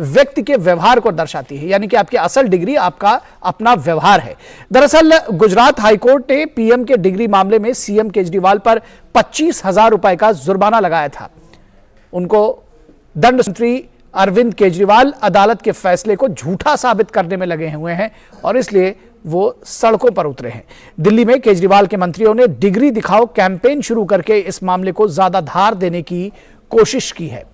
व्यक्ति के व्यवहार को दर्शाती है, यानी कि आपकी असल डिग्री आपका अपना व्यवहार है। दरअसल गुजरात हाईकोर्ट ने पीएम के डिग्री मामले में सीएम केजरीवाल पर 25,000 रुपए का जुर्माना लगाया था। उनको दंड मंत्री अरविंद केजरीवाल अदालत के फैसले को झूठा साबित करने में लगे हुए हैं और इसलिए वो सड़कों पर उतरे हैं। दिल्ली में केजरीवाल के मंत्रियों ने डिग्री दिखाओ कैंपेन शुरू करके इस मामले को ज्यादा धार देने की कोशिश की है।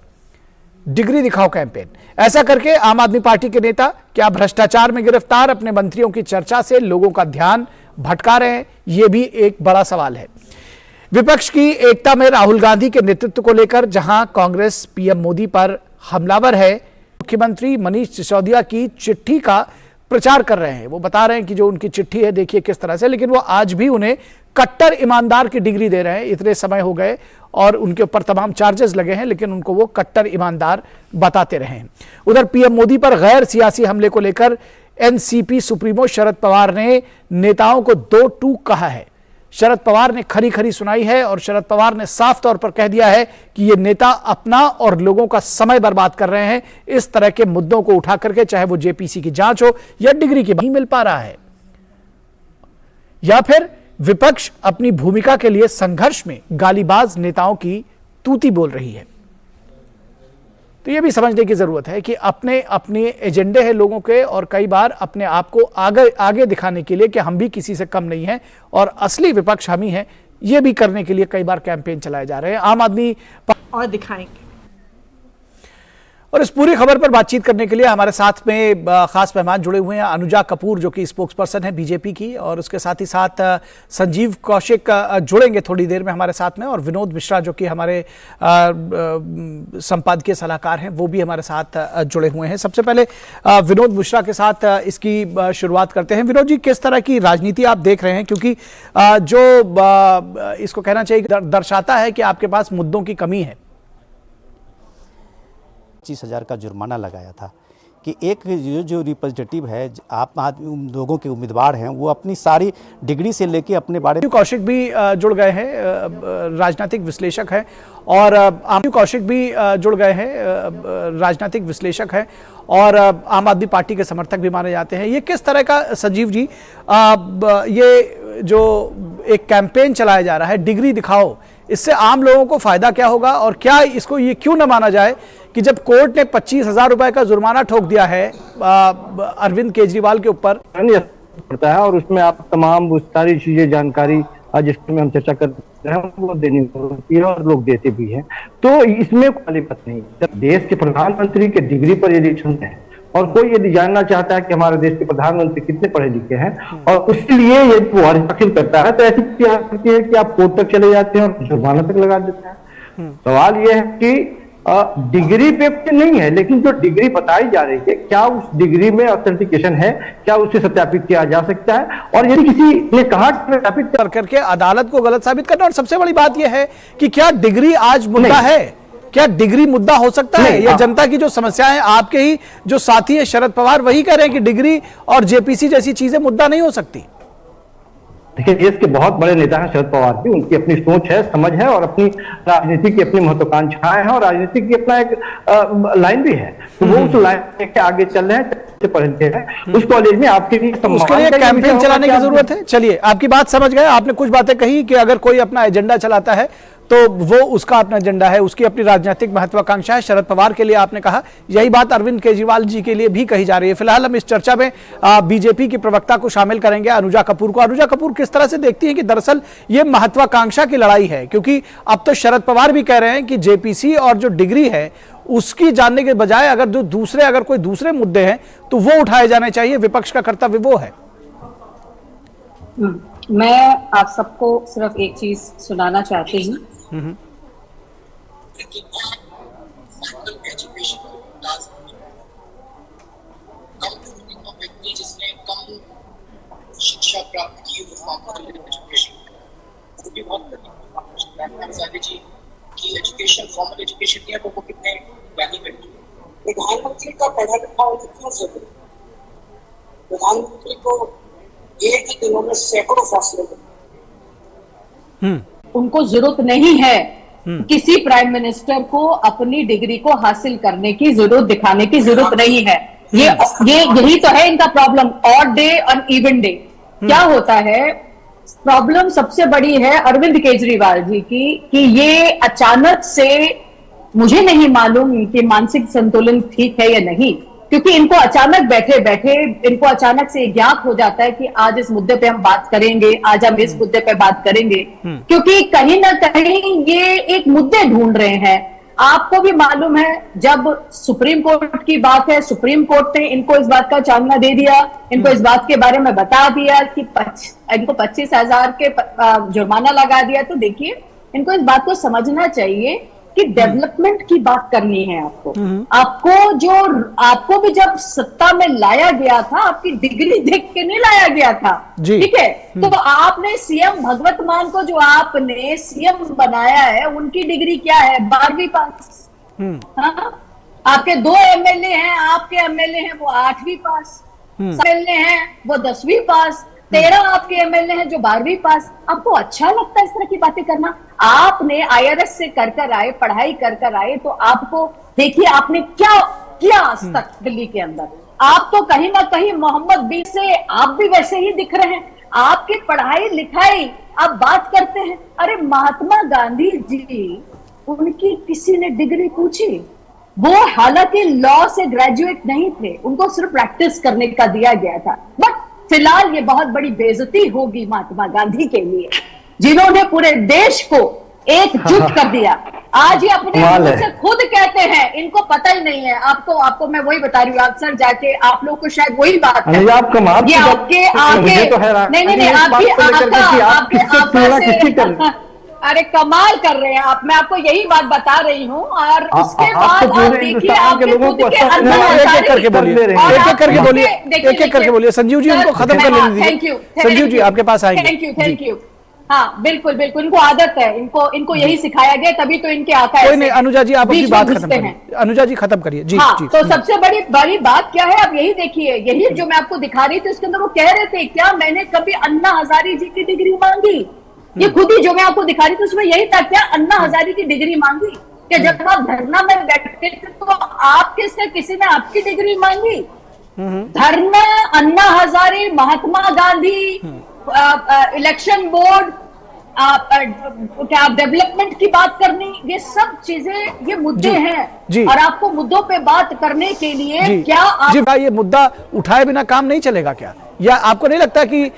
डिग्री दिखाओ कैंपेन, ऐसा करके आम आदमी पार्टी के नेता क्या भ्रष्टाचार में गिरफ्तार अपने मंत्रियों की चर्चा से लोगों का ध्यान भटका रहे हैं? यह भी एक बड़ा सवाल है। विपक्ष की एकता में राहुल गांधी के नेतृत्व को लेकर जहां कांग्रेस पीएम मोदी पर हमलावर है, मुख्यमंत्री मनीष सिसोदिया की चिट्ठी का प्रचार कर रहे हैं। वो बता रहे हैं कि जो उनकी चिट्ठी है देखिए किस तरह से, लेकिन वो आज भी उन्हें कट्टर ईमानदार की डिग्री दे रहे हैं। इतने समय हो गए और उनके ऊपर तमाम चार्जेस लगे हैं, लेकिन उनको वो कट्टर ईमानदार बताते रहे हैं। उधर पीएम मोदी पर गैर सियासी हमले को लेकर एनसीपी सुप्रीमो शरद पवार ने नेताओं को दो टूक कहा है। शरद पवार ने खरी खरी सुनाई है और शरद पवार ने साफ तौर पर कह दिया है कि ये नेता अपना और लोगों का समय बर्बाद कर रहे हैं इस तरह के मुद्दों को उठा करके, चाहे वो जेपीसी की जांच हो या डिग्री की। नहीं मिल पा रहा है, या फिर विपक्ष अपनी भूमिका के लिए संघर्ष में गालीबाज नेताओं की तूती बोल रही है। तो यह भी समझने की जरूरत है कि अपने अपने एजेंडे हैं लोगों के और कई बार अपने आप को आगे दिखाने के लिए कि हम भी किसी से कम नहीं हैं और असली विपक्ष हम ही हैं, यह भी करने के लिए कई बार कैंपेन चलाए जा रहे हैं। आम आदमी और दिखाएंगे। और इस पूरी खबर पर बातचीत करने के लिए हमारे साथ में खास मेहमान जुड़े हुए हैं। अनुजा कपूर जो कि स्पोक्स पर्सन है बीजेपी की, और उसके साथ ही साथ संजीव कौशिक जुड़ेंगे थोड़ी देर में हमारे साथ में, और विनोद मिश्रा जो कि हमारे संपादकीय सलाहकार हैं वो भी हमारे साथ जुड़े हुए हैं। सबसे पहले विनोद मिश्रा के साथ इसकी शुरुआत करते हैं। विनोद जी, किस तरह की राजनीति आप देख रहे हैं, क्योंकि जो इसको कहना चाहिए दर्शाता है कि आपके पास मुद्दों की कमी है। 25,000 का जुर्माना लगाया था कि एक जो रिप्रेजेंटेटिव है, आप लोगों के उम्मीदवार हैं, वो अपनी सारी डिग्री से लेके अपने बारे में। कौशिक भी जुड़ गए हैं, राजनीतिक विश्लेषक हैं, और कौशिक भी जुड़ गए हैं, राजनीतिक विश्लेषक हैं और आम आदमी पार्टी के समर्थक भी माने जाते हैं। ये किस तरह का, संजीव जी, ये जो एक कैंपेन चलाया जा रहा है डिग्री दिखाओ, इससे आम लोगों को फायदा क्या होगा और क्या इसको ये क्यों न माना जाए कि जब कोर्ट ने 25,000 रुपए का जुर्माना ठोक दिया है अरविंद केजरीवाल के ऊपर पड़ता है और उसमें आप तमाम सारी चीजें जानकारी जिसमें हम चर्चा कर रहे हैं वो देनी होती है और लोग देते भी हैं, तो इसमें कोई बात नहीं। जब देश के प्रधानमंत्री के डिग्री पर यदि सुनते हैं और कोई यदि जानना चाहता है कि हमारे देश के प्रधानमंत्री कितने पढ़े लिखे हैं और उसके लिए यदि वो दाखिल करता है तो ऐसी स्थिति है कि आप कोर्ट तक चले जाते हैं और जुर्माना तक लगा देते हैं। सवाल यह है कि डिग्री पे नहीं है, लेकिन जो डिग्री बताई जा रही है क्या उस डिग्री में ऑथेंटिकेशन है, क्या उसे सत्यापित किया जा सकता है, और यदि किसी ने कहा सत्यापित करके अदालत को गलत साबित करना। और सबसे बड़ी बात यह है कि क्या डिग्री आज मुद्दा है, क्या डिग्री मुद्दा हो सकता है? यह जनता की जो समस्या है, आपके ही जो साथी है शरद पवार वही कह रहे हैं कि डिग्री और जेपीसी जैसी चीजें मुद्दा नहीं हो सकती। देखिए, देश के बहुत बड़े नेता हैं शरद पवार भी, उनकी अपनी सोच है, समझ है और अपनी राजनीति की अपनी महत्वाकांक्षाएं हैं और राजनीति की अपना एक लाइन भी है, तो वो उस लाइन के आगे चल रहे हैं, पढ़े लिखे हैं। उस कॉलेज में आपके लिए कैंपेन चलाने की जरूरत है। चलिए, आपकी बात समझ गए। आपने कुछ बातें कही कि अगर कोई अपना एजेंडा चलाता है तो वो उसका अपना एजेंडा है, उसकी अपनी राजनीतिक महत्वाकांक्षा है। शरद पवार के लिए आपने कहा, यही बात अरविंद केजरीवाल जी के लिए भी कही जा रही है। फिलहाल हम इस चर्चा में बीजेपी की प्रवक्ता को शामिल करेंगे, अनुजा कपूर को। अनुजा कपूर, किस तरह से देखती है कि दरअसल ये महत्वाकांक्षा की लड़ाई है, क्योंकि अब तो शरद पवार भी कह रहे हैं कि जेपीसी और जो डिग्री है उसकी जानने के बजाय अगर कोई दूसरे मुद्दे हैं तो वो उठाए जाने चाहिए, विपक्ष का कर्तव्य वो है। मैं आप सबको सिर्फ एक चीज सुनाना चाहती हूँ। जिसने कम शिक्षा प्राप्त की एजुकेशन फॉर्मल एजुकेशन दिया तो वो कितने बेनिफिट। प्रधानमंत्री का पढ़ा लिखा होना क्यों जरूरी? प्रधानमंत्री को एक ही दिनों में सैकड़ों फैसले उनको जरूरत नहीं है किसी प्राइम मिनिस्टर को अपनी डिग्री को हासिल करने की जरूरत, दिखाने की जरूरत नहीं है। यही तो है इनका प्रॉब्लम, ऑड डे और इवन डे। क्या होता है, प्रॉब्लम सबसे बड़ी है अरविंद केजरीवाल जी की कि ये अचानक से, मुझे नहीं मालूम कि मानसिक संतुलन ठीक है या नहीं, क्योंकि इनको अचानक बैठे बैठे इनको अचानक से ज्ञात हो जाता है कि आज इस मुद्दे पे हम बात करेंगे, आज हम इस मुद्दे पे बात करेंगे, क्योंकि कहीं ना कहीं ये एक मुद्दे ढूंढ रहे हैं। आपको भी मालूम है, जब सुप्रीम कोर्ट की बात है, सुप्रीम कोर्ट ने इनको इस बात का चांदना दे दिया, इनको इस बात के बारे में बता दिया कि इनको 25,000 के जुर्माना लगा दिया। तो देखिए, इनको इस बात को समझना चाहिए कि डेवलपमेंट की बात करनी है आपको। आपको भी जब सत्ता में लाया गया था, आपकी डिग्री देख के नहीं लाया गया था, ठीक है? तो आपने सीएम भगवत मान को जो आपने सीएम बनाया है, उनकी डिग्री क्या है? 12वीं पास। हाँ? आपके 2 एमएलए हैं, आपके एमएलए हैं वो 8वीं पास, एमएलए हैं वो 10वीं पास, 13 आपके एमएलए हैं जो 12वीं पास। आपको अच्छा लगता है इस तरह की बातें करना? आपने आईआरएस से कर आए, पढ़ाई कर आए, तो आपको देखिए आपने क्या किया आज तक दिल्ली के अंदर। आप तो कहीं ना कहीं मोहम्मद बी से आप भी वैसे ही दिख रहे हैं। आपकी पढ़ाई लिखाई, आप बात करते हैं, अरे महात्मा गांधी जी, उनकी किसी ने डिग्री पूछी? वो हालांकि लॉ से ग्रेजुएट नहीं थे, उनको सिर्फ प्रैक्टिस करने का दिया गया था। बट फिलहाल ये बहुत बड़ी बेइज्जती होगी महात्मा गांधी के लिए, जिन्होंने पूरे देश को एकजुट कर दिया। आज ये अपने मुंह से खुद कहते हैं, इनको पता ही नहीं है। आपको मैं वही बता रही हूँ, आप सर जाके आप लोग को शायद वही बात है, ये आपके नहीं आपके अरे कमाल कर रहे हैं आप। मैं आपको यही बात बता रही हूँ। और उसके बाद आप देखिए, आपके खुद के एक एक करके बोलिए। संजीव जी उनको खत्म कर लेने दीजिए। संजीव जी आपके पास आएंगे। Thank you. हाँ बिल्कुल, इनको आदत है, इनको यही सिखाया गया, तभी तो इनके आता है। कोई नहीं, अनुजा जी आप अपनी बात खत्म करिए। अनुजा जी खत्म करिए जी। हाँ, तो सबसे बड़ी बात क्या है, आप यही देखिए, यही जो मैं आपको दिखा रही थी, उसके अंदर वो कह रहे थे, क्या मैंने कभी अन्ना हजारी जी की डिग्री मांगी? ये खुद ही जो मैं आपको दिखा रही थी उसमें यही था, क्या अन्ना हजारी की डिग्री मांगी? क्या जब आप धरना में बैठते थे तो आपके से किसी ने आपकी डिग्री मांगी? धरना, अन्ना हजारे, महात्मा गांधी, इलेक्शन बोर्ड, क्या डेवलपमेंट की बात करनी, ये सब चीजें, ये मुद्दे हैं। और आपको मुद्दों पे बात करने के लिए क्या जी भाई, ये मुद्दा उठाए बिना काम नहीं चलेगा क्या? या आपको नहीं लगता कि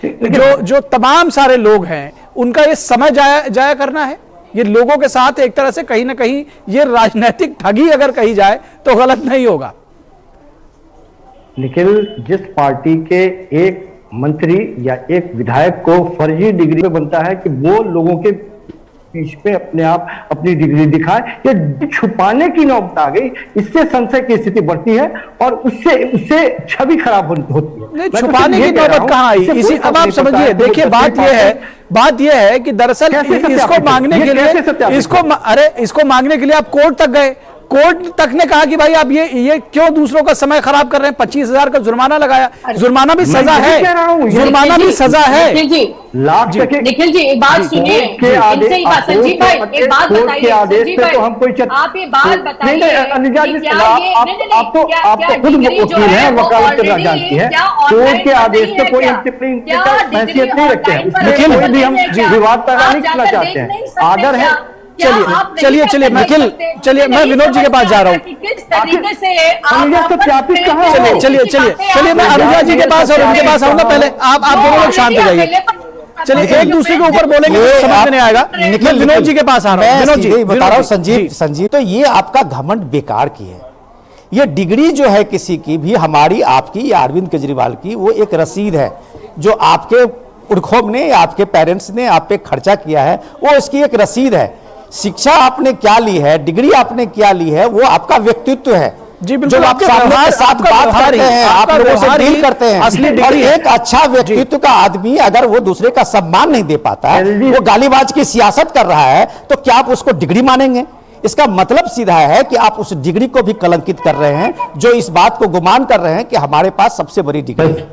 जो तमाम सारे लोग हैं उनका ये समय जाया करना है? ये लोगों के साथ एक तरह से कहीं ना कहीं ये राजनीतिक ठगी अगर कही जाए तो गलत नहीं होगा। निखिल, जिस पार्टी के एक मंत्री या एक विधायक को फर्जी डिग्री पे बनता है कि वो लोगों के बीच पे अपने आप अपनी डिग्री दिखाए, ये छुपाने की नौबत आ गई। इससे संशय की स्थिति बढ़ती है और उससे छवि खराब होती है। नहीं, छुपाने की नौबत कहाँ आई? इसी अब आप समझिए, देखिए बात यह है कि दरअसल इसको मांगने के लिए इसको मांगने के लिए आप कोर्ट तक गए। कोर्ट तक ने कहा कि भाई आप ये क्यों दूसरों का समय खराब कर रहे हैं? 25,000 का जुर्माना लगाया। जुर्माना भी सजा है, जुर्माना भी सजा है। निखिल जी एक बात सुनिए, संजीव भाई एक बात बताइए, आप ये बात बताइए, आपको खुद वकील है, वकालत करना जानती है, कोर्ट के आदेश पे कोई हैसियत नहीं रखते हैं, कोई भी हम विवाद पैदा नहीं करना चाहते हैं। आदर है। चलिए मैं विनोद जी के पास जा रहा हूँ। चलिए मैं अनुजा जी के पास और उनके पास आऊंगा। पहले आप दोनों लोग शांत हो जाइए। चलिए, एक दूसरे के ऊपर बोलेंगे तो समझ में नहीं आएगा। मैं विनोद जी के पास आ रहा हूँ। विनोद जी बता रहा हूँ, संजीव तो ये आपका घमंड बेकार की है। ये डिग्री जो है किसी की भी, हमारी, आपकी या अरविंद केजरीवाल की, वो एक रसीद है जो आपके पुरखों ने, आपके पेरेंट्स ने आप पे खर्चा किया है, वो इसकी एक रसीद है। शिक्षा आपने क्या ली है, डिग्री आपने क्या ली है, वो आपका व्यक्तित्व है जी। जो आप सामने के साथ बात करते हैं, आप लोगों से डील करते हैं। और एक अच्छा व्यक्तित्व का आदमी अगर वो दूसरे का सम्मान नहीं दे पाता है, वो गालीबाज की सियासत कर रहा है, तो क्या आप उसको डिग्री मानेंगे? इसका मतलब सीधा है कि आप उस डिग्री को भी कलंकित कर रहे हैं, जो इस बात को गुमान कर रहे हैं कि हमारे पास सबसे बड़ी डिग्री है।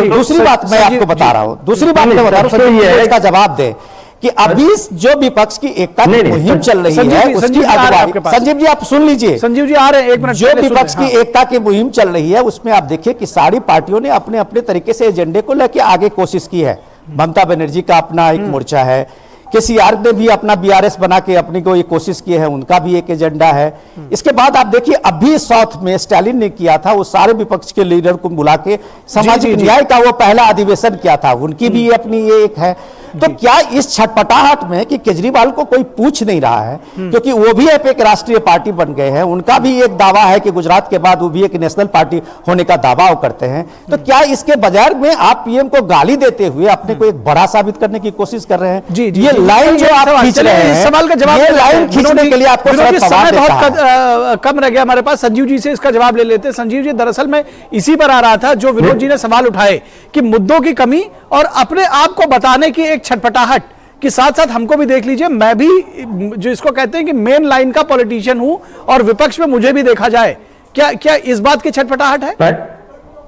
दूसरी बात मैं आपको बता रहा हूं, इसका जवाब दे कि अभी जो विपक्ष की एकता की मुहिम चल रही है उसकी अगुवाई, संजीव जी आप सुन लीजिए, संजीव जी आ रहे हैं, एक मिनट। जो विपक्ष की एकता की मुहिम चल रही है उसमें आप देखिए कि सारी पार्टियों ने अपने अपने तरीके से एजेंडे को लेकर आगे कोशिश की है। ममता बनर्जी का अपना एक मोर्चा है, केसीआर ने भी अपना बीआरएस बना के अपनी को ये कोशिश की है, उनका भी एक एजेंडा है। इसके बाद आप देखिए अभी साउथ में स्टालिन ने किया था, वो सारे विपक्ष के लीडर को बुला के सामाजिक न्याय का वो पहला अधिवेशन किया था, उनकी भी अपनी ये एक है। तो क्या इस छटपटाहट में कि केजरीवाल को कोई पूछ नहीं रहा है, क्योंकि वो भी एक राष्ट्रीय पार्टी बन गए हैं, उनका भी एक दावा है कि गुजरात के बाद वो भी एक नेशनल पार्टी होने का दावा करते हैं, तो क्या इसके बजाय में आप पीएम को गाली देते हुए अपने को एक बड़ा साबित करने की कोशिश कर रहे हैं? जी, ये लाइन जो आप खींच रहे हैं, इस सवाल का जवाब, ये लाइन खींचने के लिए आपको समय बहुत कम रह गया हमारे पास। संजीव जी से इसका जवाब ले लेते हैं। संजीव जी, दरअसल मैं इसी पर आ रहा था जो विनोद जी ने सवाल उठाए कि मुद्दों की कमी और अपने आप को बताने की एक छटपटाहट कि साथ साथ हमको भी देख लीजिए, मैं भी जो इसको कहते हैं कि मेन लाइन का पॉलिटिशियन हूं और विपक्ष में मुझे भी देखा जाए, क्या इस बात की छटपटाहट है?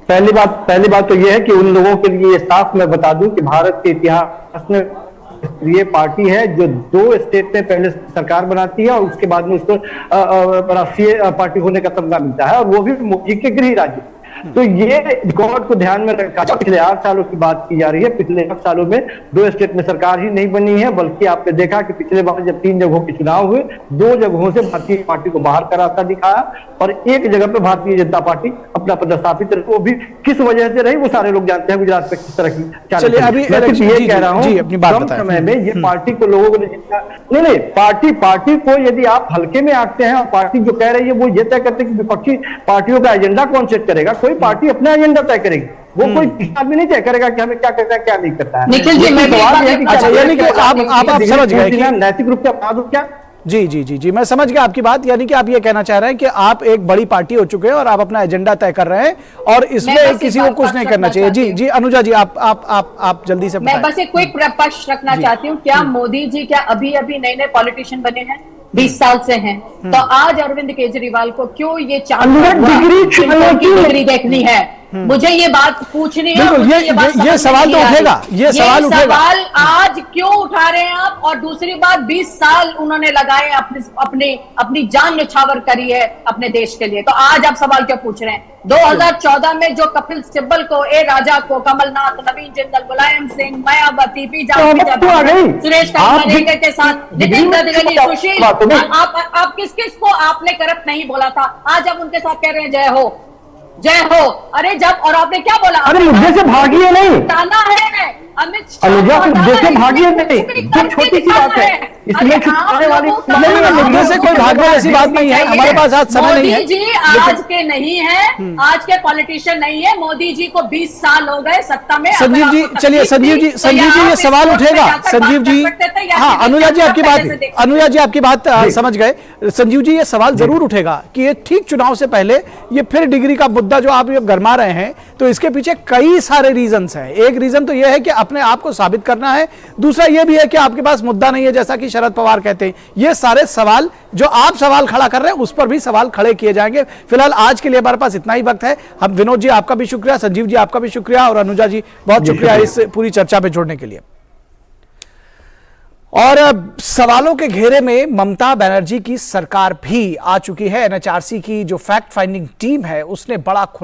पहली बात तो यह है कि उन लोगों के लिए साफ मैं बता दूं कि भारत के इतिहास में ये पार्टी है जो 2 स्टेट में पहले सरकार बनाती है और उसके बाद में उसको राष्ट्रीय पार्टी होने का तमगा मिलता है, और वो भी मोदी के गृह राज्य। तो ये रिकॉर्ड को ध्यान में रखा, पिछले 8 सालों की बात की जा रही है। पिछले 8 सालों में 2 स्टेट में सरकार ही नहीं बनी है, बल्कि आपने देखा कि पिछले बार जब 3 जगहों के चुनाव हुए, 2 जगहों से भारतीय पार्टी को बाहर का रास्ता दिखाया और एक जगह पे भारतीय जनता पार्टी अपना प्रदर्शित रही। वो भी किस वजह से रही वो सारे लोग जानते हैं, गुजरात में किस तरह की। चलिए अभी ये कह रहा हूँ कम समय में ये पार्टी को लोगों ने नहीं पार्टी को यदि आप हल्के में आते हैं और पार्टी जो कह रही है वो ये तय करते हैं कि विपक्षी पार्टियों का एजेंडा कौन सेट करेगा। कोई पार्टी अपना एजेंडा तय करेगी, वो कोई आदमी नहीं तय करेगा कि हमें क्या करना है क्या नहीं करता है। निखिल जी, यानी कि आप समझ गए कि नैतिक रूप से अपना दो क्या? जी, मैं समझ गया आपकी बात। यानी कि आप ये कहना चाह रहे हैं कि आप एक बड़ी पार्टी हो चुके हैं और आप अपना एजेंडा तय कर रहे हैं और इसमें किसी को कुछ नहीं करना चाहिए। जी अनुजा जी, आप जल्दी से मैं बस एक क्विक प्रश्न रखना चाहती हूँ। क्या मोदी जी क्या अभी नए पॉलिटिशियन बने हैं? 20 साल से हैं, तो आज अरविंद केजरीवाल को क्यों ये डिग्री देखनी है? मुझे ये बात पूछनी है। ये सवाल तो उठेगा, ये सवाल आज क्यों उठा रहे हैं आप? और दूसरी बात, 20 साल उन्होंने लगाए अपनी जान न्यौछावर करी है अपने देश के लिए, तो आज आप सवाल क्यों पूछ रहे हैं? 2014 में जो कपिल सिब्बल को, ए राजा को, कमलनाथ, नवीन जिंदल, मुलायम सिंह, मायावती, सुरेश खन्ना के साथ नितिन गडकरी, सुशील, आप किस किस को आपने करप्ट नहीं बोला था? आज आप उनके साथ कह रहे हैं जय हो। अरे जब, और आपने क्या बोला? अरे मुद्दे से भागिए नहीं, ताना है अमित शाह, मुद्दे से भागिए नहीं, जो छोटी सी बात है इसमें छुपाने वाली मुद्दे से कोई भागने ऐसी बात नहीं है। हमारे पास आज समय नहीं है। मोदी जी आज के नहीं है, आज के पॉलिटिशियन नहीं है। मोदी जी को 20 साल हो गए सत्ता में। संजीव जी, चलिए संजीव जी ये सवाल उठेगा। संजीव जी, हाँ अनुजा जी आपकी बात समझ गए। संजीव जी ये सवाल जरूर उठेगा कि ये ठीक चुनाव से पहले ये फिर डिग्री का मुद्दा जो आप ये गरमा रहे हैं, तो इसके पीछे कई सारे रीजंस हैं। एक रीजन तो ये है कि अपने आप को साबित करना है, दूसरा ये भी है कि आपके पास मुद्दा नहीं है, जैसा कि शरद पवार कहते हैं। ये सारे सवाल जो आप सवाल खड़ा कर रहे हैं उस पर भी सवाल खड़े किए जाएंगे। फिलहाल आज के लिए हमारे पास इतना ही वक्त है। हम विनोद जी आपका भी शुक्रिया, संजीव जी आपका भी शुक्रिया और अनुजा जी बहुत शुक्रिया इस पूरी चर्चा में जुड़ने के लिए। और सवालों के घेरे में ममता बनर्जी की सरकार भी आ चुकी है। एनएचआरसी की जो फैक्ट फाइंडिंग टीम है उसने बड़ा खुलासा